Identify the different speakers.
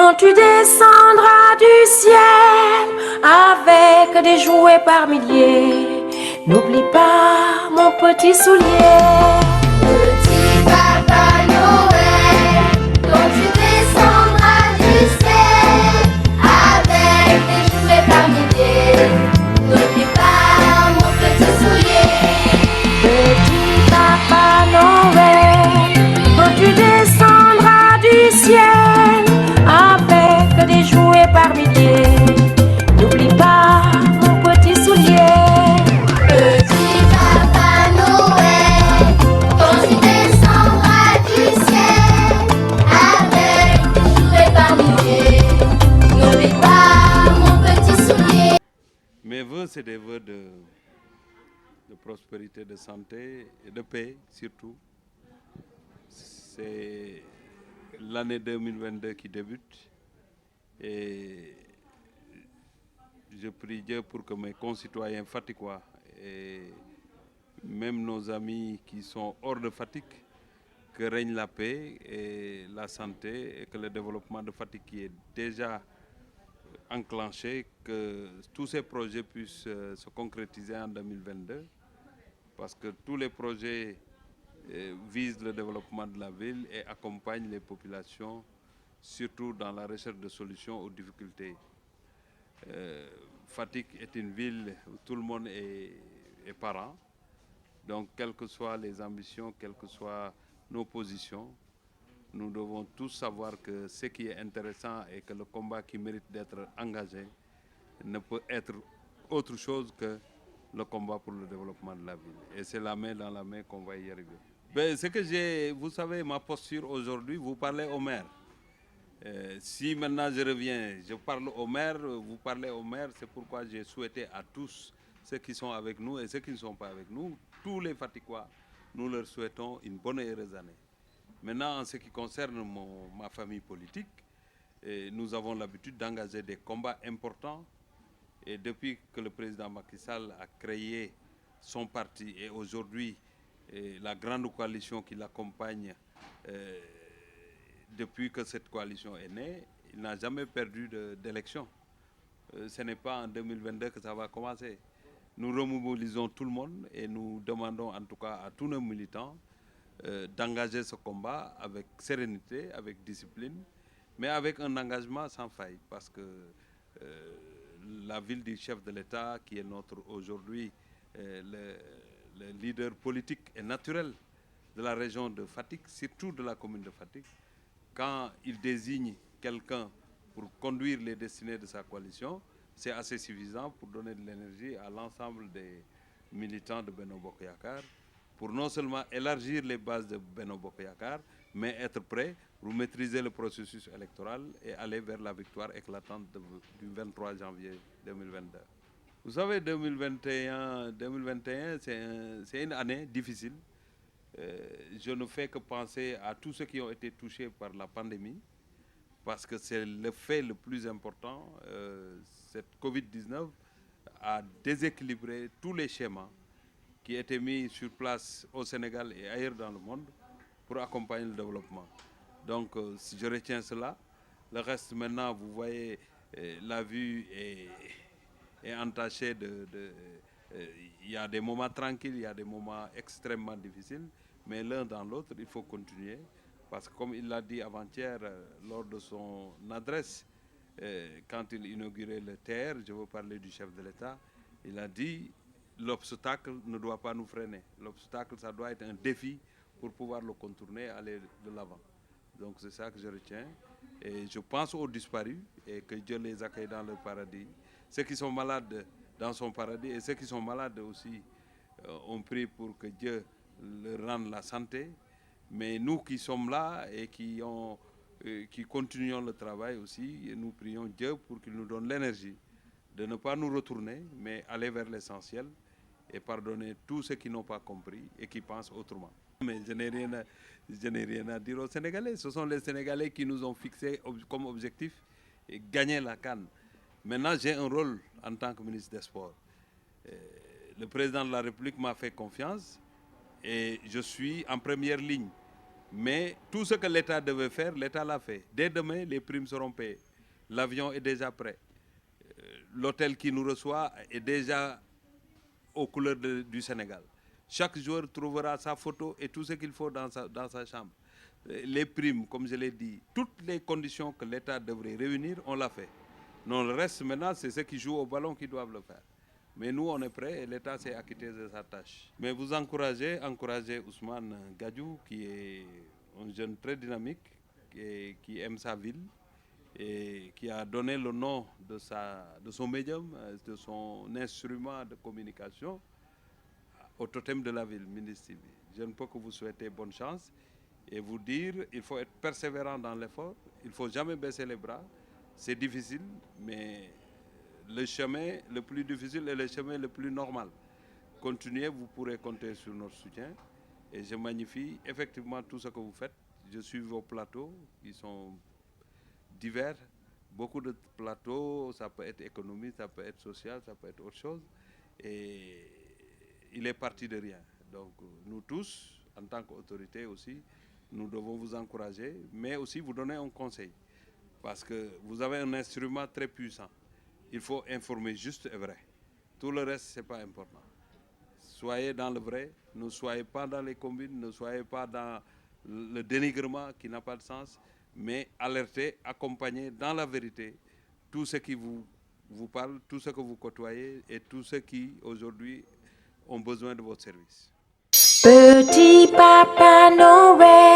Speaker 1: quand tu descendras du ciel avec des jouets par milliers, n'oublie pas mon petit soulier.
Speaker 2: Petit Papa Noël, quand tu descendras du ciel avec des jouets par milliers, n'oublie pas mon petit soulier.
Speaker 1: Petit Papa Noël, quand tu descendras du ciel avec des jouets par milliers, n'oublie pas mon petit soulier.
Speaker 2: Petit Papa Noël, quand tu descendras du ciel avec des jouets par milliers, n'oublie pas mon petit soulier.
Speaker 3: Mes voeux, c'est des voeux de prospérité, de santé et de paix surtout. C'est l'année 2022 qui débute et je prie Dieu pour que mes concitoyens fatigués et même nos amis qui sont hors de Fatick, que règne la paix et la santé et que le développement de Fatick qui est déjà enclenché, que tous ces projets puissent se concrétiser en 2022 parce que tous les projets visent le développement de la ville et accompagnent les populations, surtout dans la recherche de solutions aux difficultés. Fatick est une ville où tout le monde est parent, donc quelles que soient les ambitions, quelles que soient nos positions, nous devons tous savoir que ce qui est intéressant et que le combat qui mérite d'être engagé ne peut être autre chose que le combat pour le développement de la ville. Et c'est la main dans la main qu'on va y arriver. Ben, ce que j'ai, vous savez, ma posture aujourd'hui, vous parlez au maire. Si maintenant je reviens, je parle au maire, vous parlez au maire, c'est pourquoi j'ai souhaité à tous ceux qui sont avec nous et ceux qui ne sont pas avec nous, tous les Fatickois, nous leur souhaitons une bonne et heureuse année. Maintenant, en ce qui concerne ma famille politique, nous avons l'habitude d'engager des combats importants. Et depuis que le président Macky Sall a créé son parti et aujourd'hui la grande coalition qui l'accompagne, depuis que cette coalition est née, il n'a jamais perdu d'élection. Ce n'est pas en 2022 que ça va commencer. Nous remobilisons tout le monde et nous demandons en tout cas à tous nos militants d'engager ce combat avec sérénité, avec discipline, mais avec un engagement sans faille parce que la ville du chef de l'État, qui est notre aujourd'hui le leader politique et naturel de la région de Fatick, surtout de la commune de Fatick, quand il désigne quelqu'un pour conduire les destinées de sa coalition, c'est assez suffisant pour donner de l'énergie à l'ensemble des militants de Benno Bokk Yakaar, pour non seulement élargir les bases de Benno Bokk Yakaar, mais être prêt pour maîtriser le processus électoral et aller vers la victoire éclatante du 23 janvier 2022. Vous savez, 2021 c'est une année difficile. Je ne fais que penser à tous ceux qui ont été touchés par la pandémie, parce que c'est le fait le plus important. Cette Covid-19 a déséquilibré tous les schémas qui étaient mis sur place au Sénégal et ailleurs dans le monde pour accompagner le développement. Donc, si je retiens cela, le reste maintenant, vous voyez, la vue est entachée il y a des moments tranquilles, il y a des moments extrêmement difficiles, mais l'un dans l'autre, il faut continuer. Parce que comme il l'a dit avant-hier lors de son adresse, quand il inaugurait le TR, je veux parler du chef de l'État, il a dit l'obstacle ne doit pas nous freiner. L'obstacle, ça doit être un défi pour pouvoir le contourner, aller de l'avant. Donc c'est ça que je retiens. Et je pense aux disparus et que Dieu les accueille dans le paradis. Ceux qui sont malades dans son paradis et ceux qui sont malades aussi, on prie pour que Dieu leur rende la santé. Mais nous qui sommes là et qui continuons le travail aussi, nous prions Dieu pour qu'il nous donne l'énergie de ne pas nous retourner, mais aller vers l'essentiel et pardonner tous ceux qui n'ont pas compris et qui pensent autrement. Mais je n'ai rien à dire aux Sénégalais. Ce sont les Sénégalais qui nous ont fixé comme objectif et gagner la CAN. Maintenant, j'ai un rôle en tant que ministre des Sports. Le président de la République m'a fait confiance et je suis en première ligne. Mais tout ce que l'État devait faire, l'État l'a fait. Dès demain, les primes seront payées. L'avion est déjà prêt. L'hôtel qui nous reçoit est déjà aux couleurs du Sénégal. Chaque joueur trouvera sa photo et tout ce qu'il faut dans sa chambre. Les primes, comme je l'ai dit, toutes les conditions que l'État devrait réunir, on l'a fait. Non, le reste maintenant, c'est ceux qui jouent au ballon qui doivent le faire. Mais nous, on est prêts et l'État s'est acquitté de sa tâche. Mais vous encouragez Ousmane Gadiou, qui est un jeune très dynamique, qui aime sa ville et qui a donné le nom de son médium, de son instrument de communication au totem de la ville, Mindiss TV. Je ne peux que vous souhaiter bonne chance et vous dire il faut être persévérant dans l'effort, il ne faut jamais baisser les bras. C'est difficile, mais le chemin le plus difficile est le chemin le plus normal. Continuez, vous pourrez compter sur notre soutien. Et je magnifie effectivement tout ce que vous faites. Je suis vos plateaux qui sont divers. Beaucoup de plateaux, ça peut être économique, ça peut être social, ça peut être autre chose. Et il est parti de rien. Donc nous tous, en tant qu'autorité aussi, nous devons vous encourager, mais aussi vous donner un conseil. Parce que vous avez un instrument très puissant. Il faut informer juste et vrai. Tout le reste, ce n'est pas important. Soyez dans le vrai, ne soyez pas dans les combines, ne soyez pas dans le dénigrement qui n'a pas de sens, mais alertez, accompagnez dans la vérité tout ce qui vous parle, tout ce que vous côtoyez et tous ceux qui, aujourd'hui, ont besoin de votre service.
Speaker 1: Petit Papa Noël.